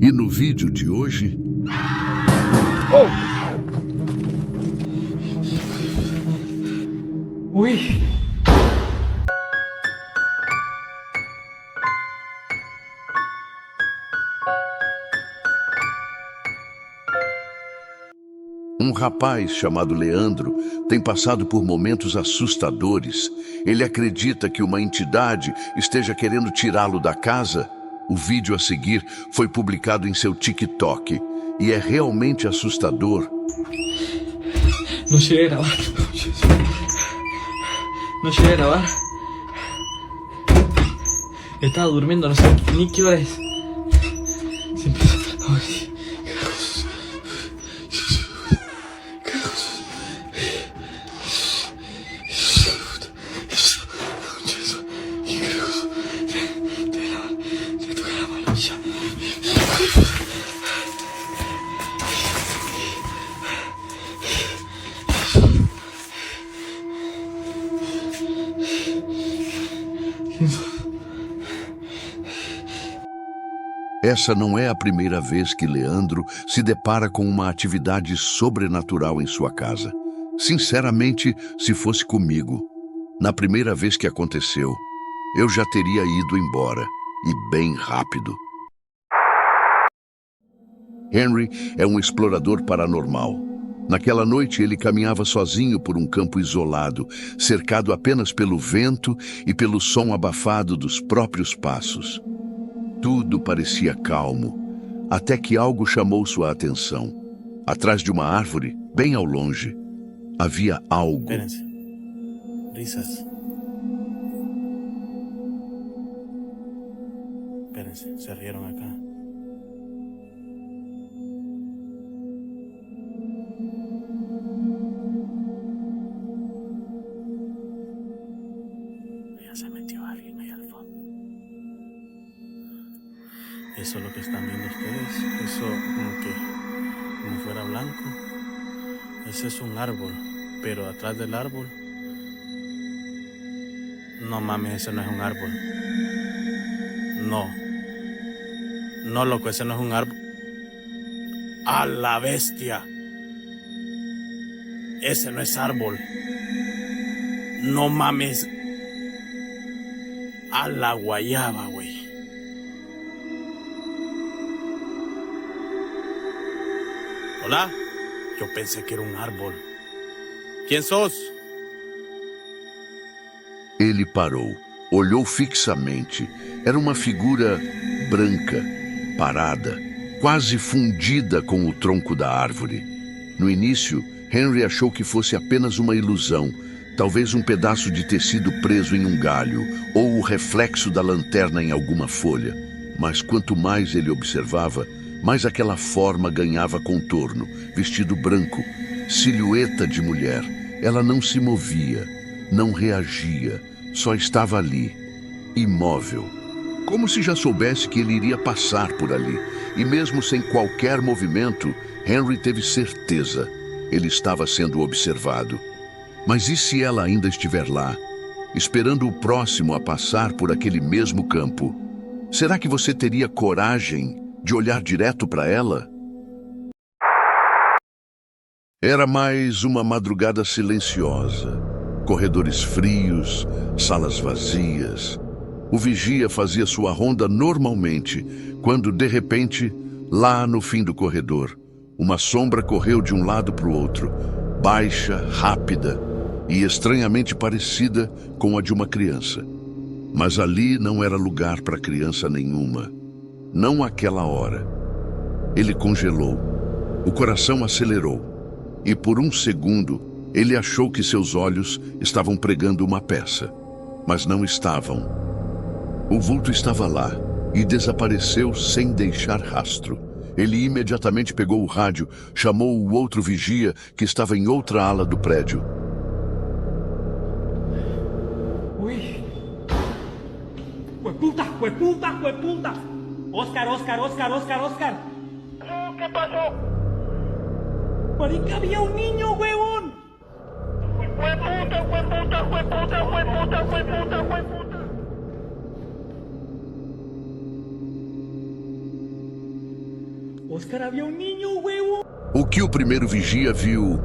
E no vídeo de hoje, Oh! Ui! um rapaz chamado Leandro tem passado por momentos assustadores. Ele acredita que uma entidade esteja querendo tirá-lo da casa. O vídeo a seguir foi publicado em seu TikTok e é realmente assustador. No llegué a grabar. No llegué a grabar. Estaba durmiendo, no sé ni qué hora es. Se empieza. Ay, carajos. Carajos. ¿Qué carajos? Te toca la mano ya. Essa não é a primeira vez que Leandro se depara com uma atividade sobrenatural em sua casa. Sinceramente, se fosse comigo, na primeira vez que aconteceu, eu já teria ido embora, e bem rápido. Henry é um explorador paranormal. Naquela noite, ele caminhava sozinho por um campo isolado, cercado apenas pelo vento e pelo som abafado dos próprios passos. Tudo parecia calmo, até que algo chamou sua atenção. Atrás de uma árvore, bem ao longe, havia algo. Espérense. Risas. Espérense, se rieron acá. Ya se metió alguien ahí al fondo. Eso es lo que están viendo ustedes. Eso como fuera blanco. Ese es un árbol. Pero atrás del árbol. No mames, ese no es un árbol. No. No, loco, ese no es un árbol. ¡A la bestia! Ese no es árbol. No mames. A la guayaba, güey. Hola. Yo pensé que era un árbol. ¿Quién sos? Ele parou, olhou fixamente. Era uma figura branca, parada, quase fundida com o tronco da árvore. No início, Henry achou que fosse apenas uma ilusão, talvez um pedaço de tecido preso em um galho, ou o reflexo da lanterna em alguma folha. Mas quanto mais ele observava, mais aquela forma ganhava contorno, vestido branco, silhueta de mulher. Ela não se movia, não reagia, só estava ali, imóvel. Como se já soubesse que ele iria passar por ali. E mesmo sem qualquer movimento, Henry teve certeza. Ele estava sendo observado. Mas e se ela ainda estiver lá, esperando o próximo a passar por aquele mesmo campo? Será que você teria coragem de olhar direto para ela? Era mais uma madrugada silenciosa. Corredores frios, salas vazias. O vigia fazia sua ronda normalmente, quando, de repente, lá no fim do corredor, uma sombra correu de um lado para o outro, baixa, rápida e estranhamente parecida com a de uma criança. Mas ali não era lugar para criança nenhuma. Não àquela hora. Ele congelou. O coração acelerou. E por um segundo, ele achou que seus olhos estavam pregando uma peça. Mas não estavam. O vulto estava lá e desapareceu sem deixar rastro. Ele imediatamente pegou o rádio, chamou o outro vigia que estava em outra ala do prédio. Uy. ¡Hueputa! ¡Hueputa! ¡Hueputa! Oscar, Oscar, Oscar, Oscar, Oscar. ¿Qué pasó? Marica, había un niño, huevón. ¡Hueputa, hueputa, hueputa, hueputa, hueputa, hueputa! Oscar, había un niño, huevo. O que o primeiro vigia viu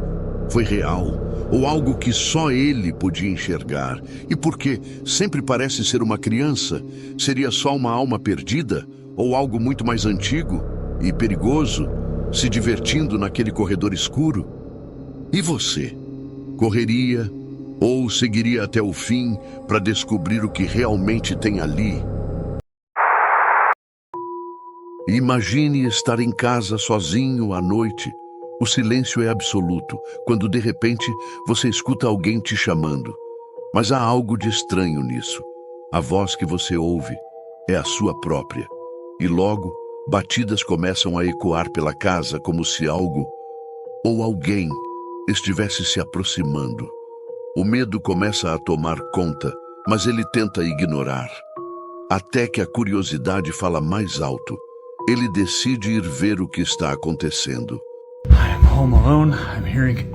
foi real, ou algo que só ele podia enxergar. E porque sempre parece ser uma criança, seria só uma alma perdida, ou algo muito mais antigo e perigoso, se divertindo naquele corredor escuro? E você? Correria ou seguiria até o fim para descobrir o que realmente tem ali? Imagine estar em casa sozinho à noite. O silêncio é absoluto, quando de repente você escuta alguém te chamando. Mas há algo de estranho nisso. A voz que você ouve é a sua própria. E logo, batidas começam a ecoar pela casa como se algo ou alguém estivesse se aproximando. O medo começa a tomar conta, mas ele tenta ignorar. Até que a curiosidade fala mais alto. Ele decide ir ver o que está acontecendo. I'm home alone. I'm hearing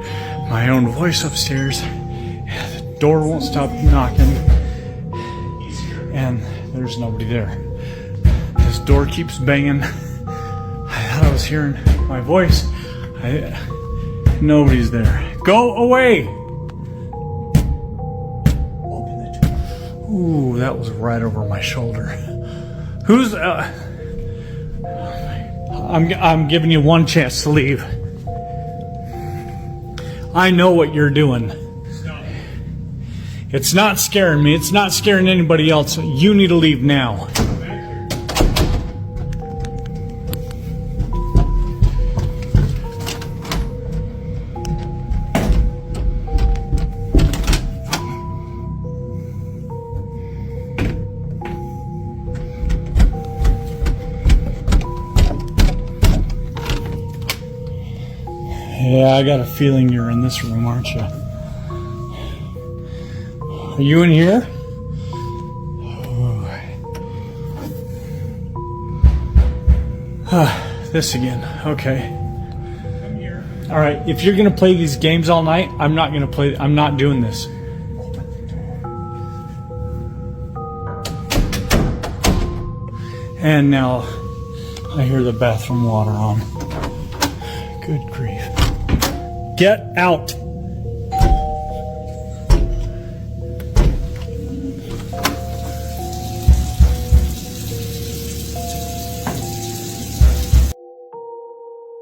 my own voice upstairs. The door won't stop knocking. And there's nobody there. This door keeps banging. I thought I was hearing my voice. Nobody's there. Go away! Open the door. Ooh, that was right over my shoulder. Who's... I'm giving you one chance to leave. I know what you're doing. It's not scaring me. It's not scaring anybody else. You need to leave now. Yeah, I got a feeling you're in this room, aren't you? Are you in here? This again. Okay. I'm here. All right. If you're gonna play these games all night, I'm not gonna play. I'm not doing this. And now I hear the bathroom water on. Good grief. Get out.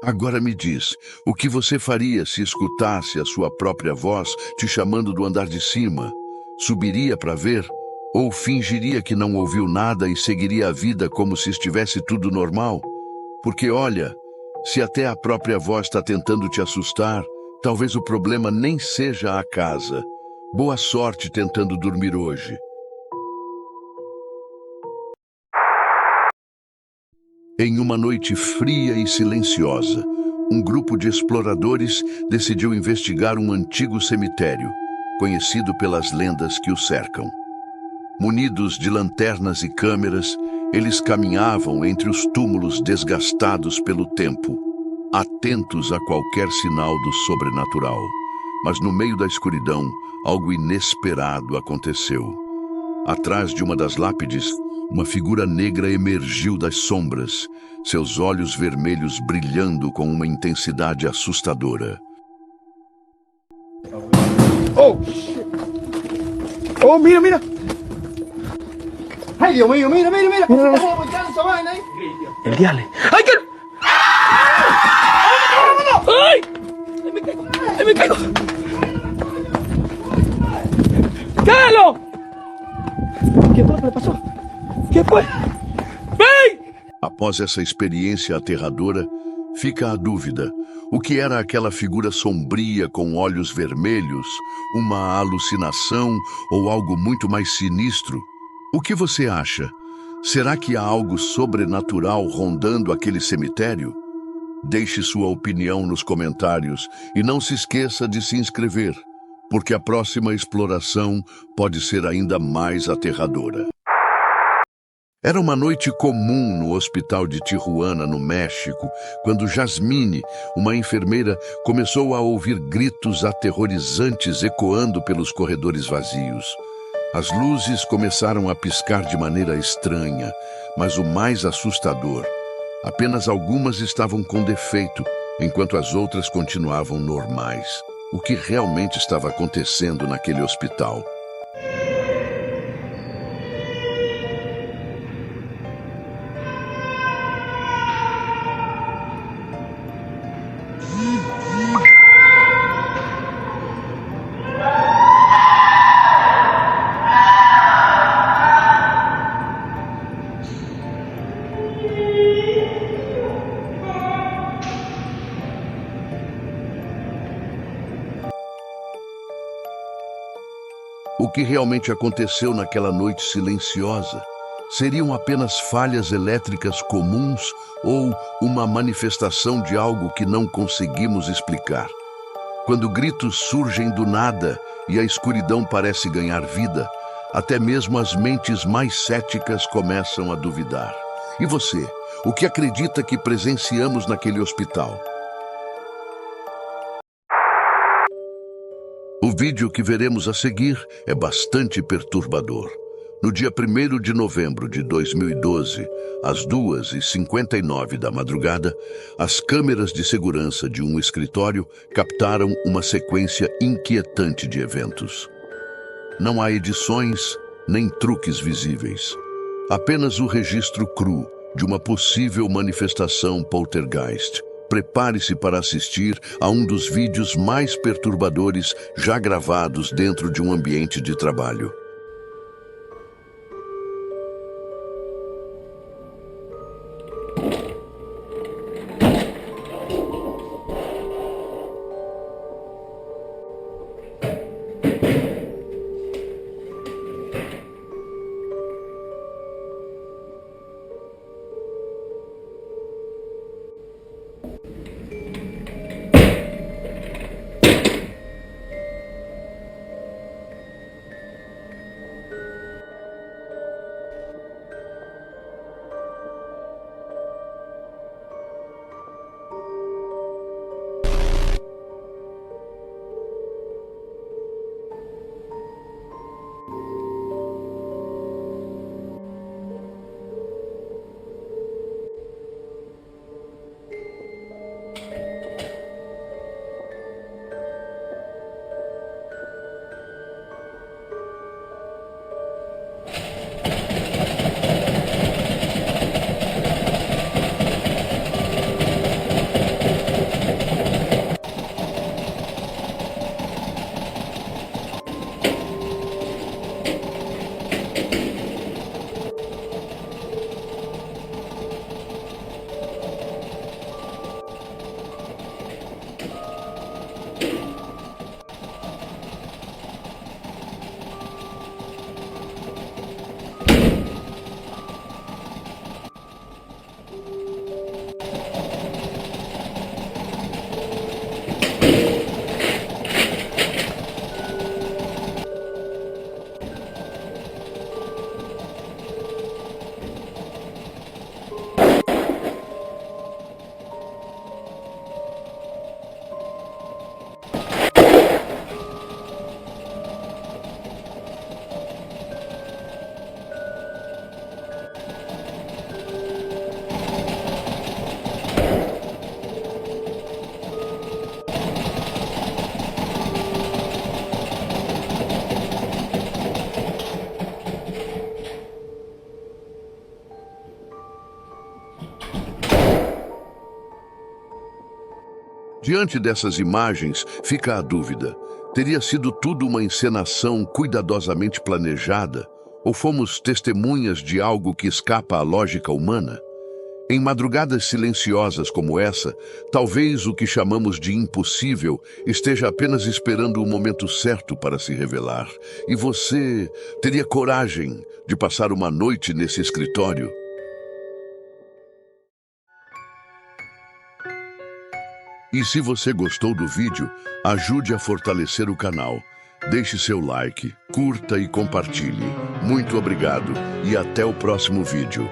Agora me diz, o que você faria se escutasse a sua própria voz te chamando do andar de cima? Subiria para ver? Ou fingiria que não ouviu nada e seguiria a vida como se estivesse tudo normal? Porque olha, se até a própria voz está tentando te assustar, talvez o problema nem seja a casa. Boa sorte tentando dormir hoje. Em uma noite fria e silenciosa, um grupo de exploradores decidiu investigar um antigo cemitério, conhecido pelas lendas que o cercam. Munidos de lanternas e câmeras, eles caminhavam entre os túmulos desgastados pelo tempo, atentos a qualquer sinal do sobrenatural. Mas no meio da escuridão, algo inesperado aconteceu. Atrás de uma das lápides, uma figura negra emergiu das sombras, seus olhos vermelhos brilhando com uma intensidade assustadora. ¡Oh! ¡Oh, mira, mira! ¡Ay, Dios mío, mira, mira, mira! ¿Cómo voltear esa vaina ahí? El diablo. ¡Ay, qué! ¡Ay! ¡Ay, me caigo! ¡Ay, me caigo! ¡Cállalo! ¿Qué fue? ¿Qué pasó? ¿Qué fue? ¡Vem! Após essa experiência aterradora, fica a dúvida. O que era aquela figura sombria com olhos vermelhos? Uma alucinação ou algo muito mais sinistro? O que você acha? Será que há algo sobrenatural rondando aquele cemitério? Deixe sua opinião nos comentários e não se esqueça de se inscrever, porque a próxima exploração pode ser ainda mais aterradora. Era uma noite comum no hospital de Tijuana, no México, quando Jasmine, uma enfermeira, começou a ouvir gritos aterrorizantes ecoando pelos corredores vazios. As luzes começaram a piscar de maneira estranha, mas o mais assustador, Apenas algumas estavam com defeito, enquanto as outras continuavam normais. O que realmente estava acontecendo naquele hospital? O que realmente aconteceu naquela noite silenciosa? Seriam apenas falhas elétricas comuns ou uma manifestação de algo que não conseguimos explicar? Quando gritos surgem do nada e a escuridão parece ganhar vida, até mesmo as mentes mais céticas começam a duvidar. E você, o que acredita que presenciamos naquele hospital? O vídeo que veremos a seguir é bastante perturbador. No dia 1º de novembro de 2012, às 2h59 da madrugada, as câmeras de segurança de um escritório captaram uma sequência inquietante de eventos. Não há edições nem truques visíveis. Apenas o registro cru de uma possível manifestação poltergeist. Prepare-se para assistir a um dos vídeos mais perturbadores já gravados dentro de um ambiente de trabalho. Diante dessas imagens, fica a dúvida. Teria sido tudo uma encenação cuidadosamente planejada? Ou fomos testemunhas de algo que escapa à lógica humana? Em madrugadas silenciosas como essa, talvez o que chamamos de impossível esteja apenas esperando o momento certo para se revelar. E você teria coragem de passar uma noite nesse escritório? E se você gostou do vídeo, ajude a fortalecer o canal. Deixe seu like, curta e compartilhe. Muito obrigado e até o próximo vídeo.